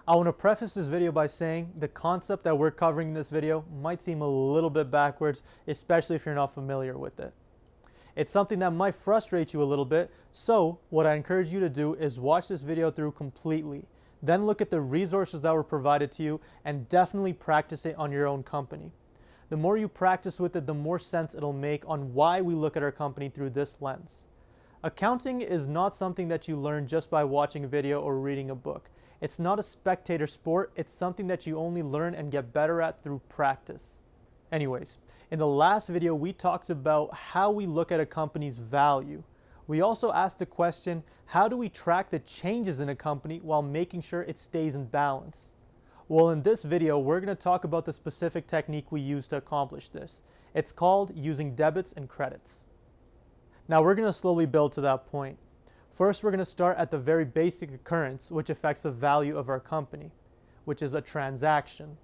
I want to preface this video by saying the concept that we're covering in this video might seem a little bit backwards, especially if you're not familiar with it. It's something that might frustrate you a little bit, so what I encourage you to do is watch this video through completely, then look at the resources that were provided to you and definitely practice it on your own company. The more you practice with it, the more sense it'll make on why we look at our company through this lens. Accounting is not something that you learn just by watching a video or reading a book. It's not a spectator sport, it's something that you only learn and get better at through practice. Anyways, in the last video we talked about how we look at a company's value. We also asked the question, how do we track the changes in a company while making sure it stays in balance? Well, in this video we're going to talk about the specific technique we use to accomplish this. It's called using debits and credits. Now we're going to slowly build to that point. First, we're going to start at the very basic occurrence which affects the value of our company, which is a transaction.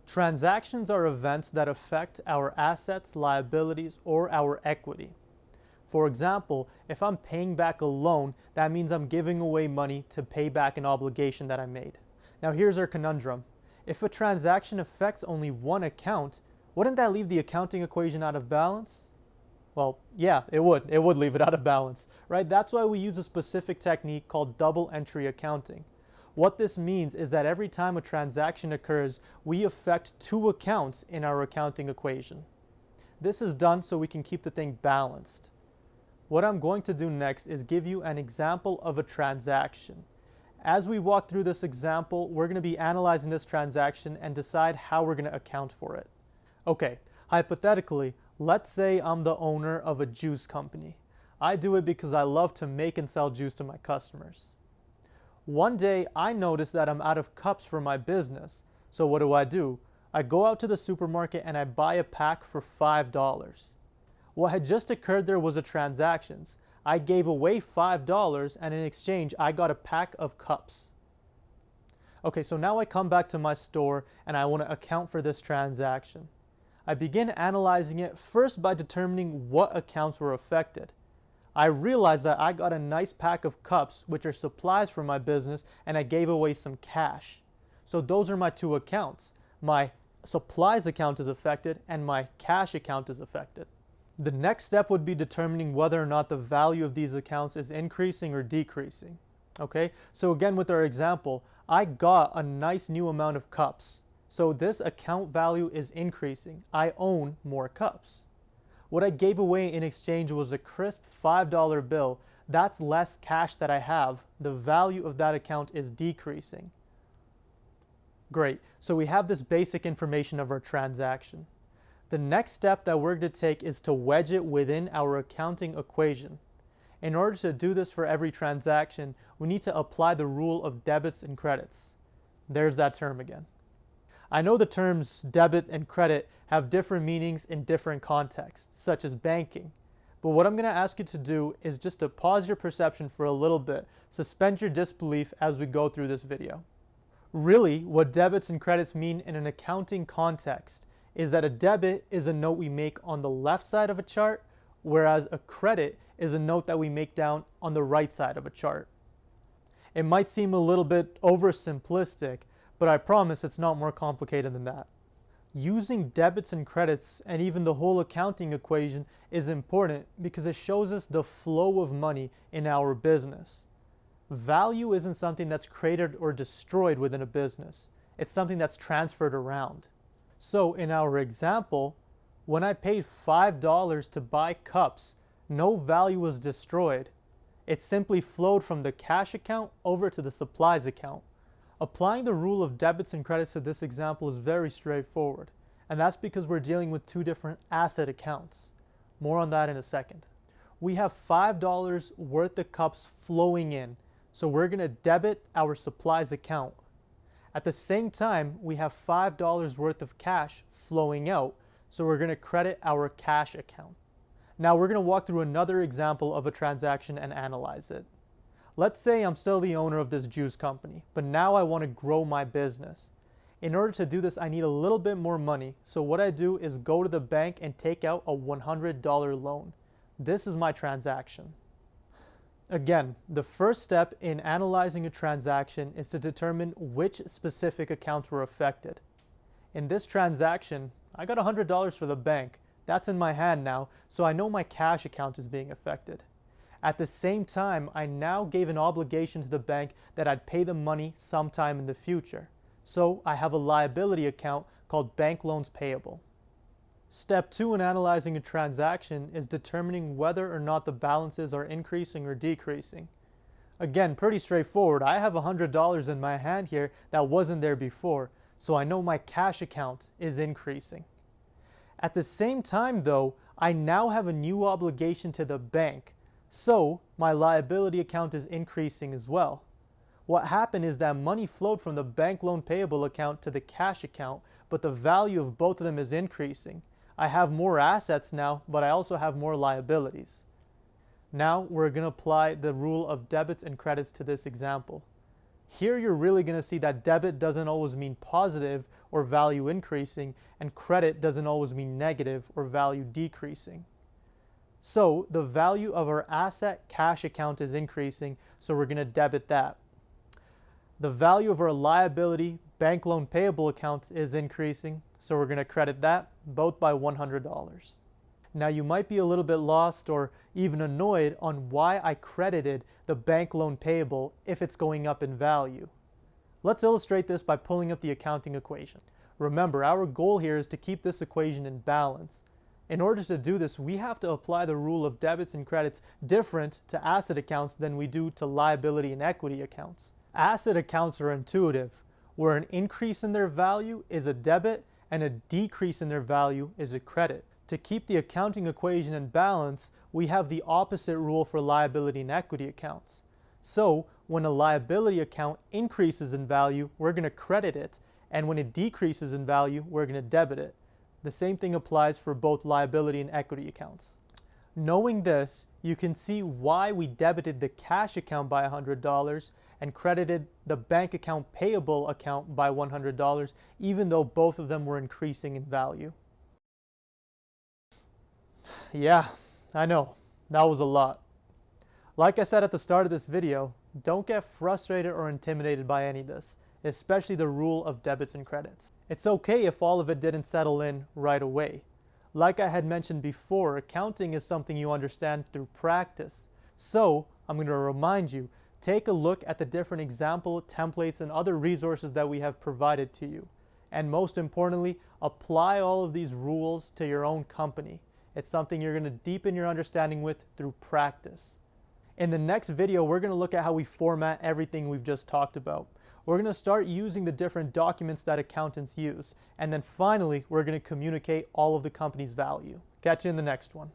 Transactions are events that affect our assets, liabilities, or our equity. For example, if I'm paying back a loan, that means I'm giving away money to pay back an obligation that I made. Now here's our conundrum. If a transaction affects only one account, wouldn't that leave the accounting equation out of balance? Well, yeah, it would. It would leave it out of balance, right? That's why we use a specific technique called double entry accounting. What this means is that every time a transaction occurs, we affect two accounts in our accounting equation. This is done so we can keep the thing balanced. What I'm going to do next is give you an example of a transaction. As we walk through this example, we're going to be analyzing this transaction and decide how we're going to account for it. Okay, hypothetically, let's say I'm the owner of a juice company. I do it because I love to make and sell juice to my customers. One day I notice that I'm out of cups for my business. So what do? I go out to the supermarket and I buy a pack for $5. What had just occurred there was a transaction. I gave away $5 and in exchange I got a pack of cups. Okay, so now I come back to my store and I want to account for this transaction. I begin analyzing it first by determining what accounts were affected. I realized that I got a nice pack of cups, which are supplies for my business, and I gave away some cash. So those are my two accounts. My supplies account is affected and my cash account is affected. The next step would be determining whether or not the value of these accounts is increasing or decreasing. Okay, so again with our example, I got a nice new amount of cups. So this account value is increasing. I own more cups. What I gave away in exchange was a crisp $5 bill. That's less cash that I have. The value of that account is decreasing. Great. So we have this basic information of our transaction. The next step that we're going to take is to wedge it within our accounting equation. In order to do this for every transaction, we need to apply the rule of debits and credits. There's that term again. I know the terms debit and credit have different meanings in different contexts, such as banking. But what I'm going to ask you to do is just to pause your perception for a little bit, suspend your disbelief as we go through this video. Really, what debits and credits mean in an accounting context is that a debit is a note we make on the left side of a chart, whereas a credit is a note that we make down on the right side of a chart. It might seem a little bit oversimplistic, but I promise it's not more complicated than that. Using debits and credits and even the whole accounting equation is important because it shows us the flow of money in our business. Value isn't something that's created or destroyed within a business. It's something that's transferred around. So in our example, when I paid $5 to buy cups, no value was destroyed. It simply flowed from the cash account over to the supplies account. Applying the rule of debits and credits to this example is very straightforward, and that's because we're dealing with two different asset accounts. More on that in a second. We have $5 worth of cups flowing in, so we're going to debit our supplies account. At the same time, we have $5 worth of cash flowing out, so we're going to credit our cash account. Now we're going to walk through another example of a transaction and analyze it. Let's say I'm still the owner of this juice company, but now I want to grow my business. In order to do this, I need a little bit more money. So what I do is go to the bank and take out a $100 loan. This is my transaction. Again, the first step in analyzing a transaction is to determine which specific accounts were affected. In this transaction, I got $100 for the bank. That's in my hand now, so I know my cash account is being affected. At the same time, I now gave an obligation to the bank that I'd pay them money sometime in the future. So I have a liability account called bank loans payable. Step 2 in analyzing a transaction is determining whether or not the balances are increasing or decreasing. Again, pretty straightforward. I have $100 in my hand here that wasn't there before, so I know my cash account is increasing. At the same time though, I now have a new obligation to the bank, so my liability account is increasing as well. What happened is that money flowed from the bank loan payable account to the cash account, but the value of both of them is increasing. I have more assets now, but I also have more liabilities. Now we're going to apply the rule of debits and credits to this example. Here you're really going to see that debit doesn't always mean positive or value increasing, and credit doesn't always mean negative or value decreasing. So the value of our asset cash account is increasing, so we're going to debit that. The value of our liability bank loan payable account is increasing, so we're going to credit that, both by $100. Now you might be a little bit lost or even annoyed on why I credited the bank loan payable if it's going up in value. Let's illustrate this by pulling up the accounting equation. Remember, our goal here is to keep this equation in balance. In order to do this, we have to apply the rule of debits and credits different to asset accounts than we do to liability and equity accounts. Asset accounts are intuitive, where an increase in their value is a debit and a decrease in their value is a credit. To keep the accounting equation in balance, we have the opposite rule for liability and equity accounts. So when a liability account increases in value, we're going to credit it, and when it decreases in value, we're going to debit it. The same thing applies for both liability and equity accounts. Knowing this, you can see why we debited the cash account by $100 and credited the bank account payable account by $100, even though both of them were increasing in value. Yeah, I know, that was a lot. Like I said at the start of this video, don't get frustrated or intimidated by any of this, especially the rule of debits and credits. It's okay if all of it didn't settle in right away. Like I had mentioned before, accounting is something you understand through practice. So I'm going to remind you, take a look at the different example templates and other resources that we have provided to you. And most importantly, apply all of these rules to your own company. It's something you're going to deepen your understanding with through practice. In the next video, we're going to look at how we format everything we've just talked about. We're going to start using the different documents that accountants use. And then finally, we're going to communicate all of the company's value. Catch you in the next one.